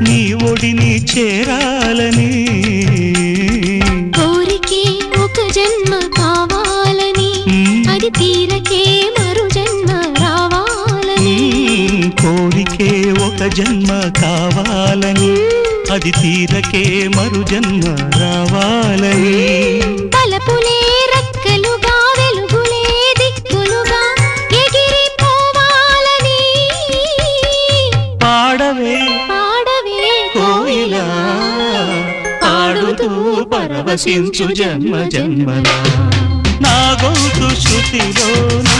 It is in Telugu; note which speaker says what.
Speaker 1: నీ ఒడిని చేరాలని
Speaker 2: కోరికే ఒక జన్మ కావాలని అది తీరకే మరు జన్మ రావాలని
Speaker 1: కోరికే ఒక జన్మ కావాలని అది తీరకే మరు జన్మ రావాలని
Speaker 2: తలపులే రెక్కలుగా వెలుగులే దిక్కులుగా ఎగిరిపోవాలని
Speaker 1: పాడవే
Speaker 2: పాడవే
Speaker 1: కోయిలా పాడుతూ పరవశించు జన్మ జన్మలా నా గొంతు శృతిలోనా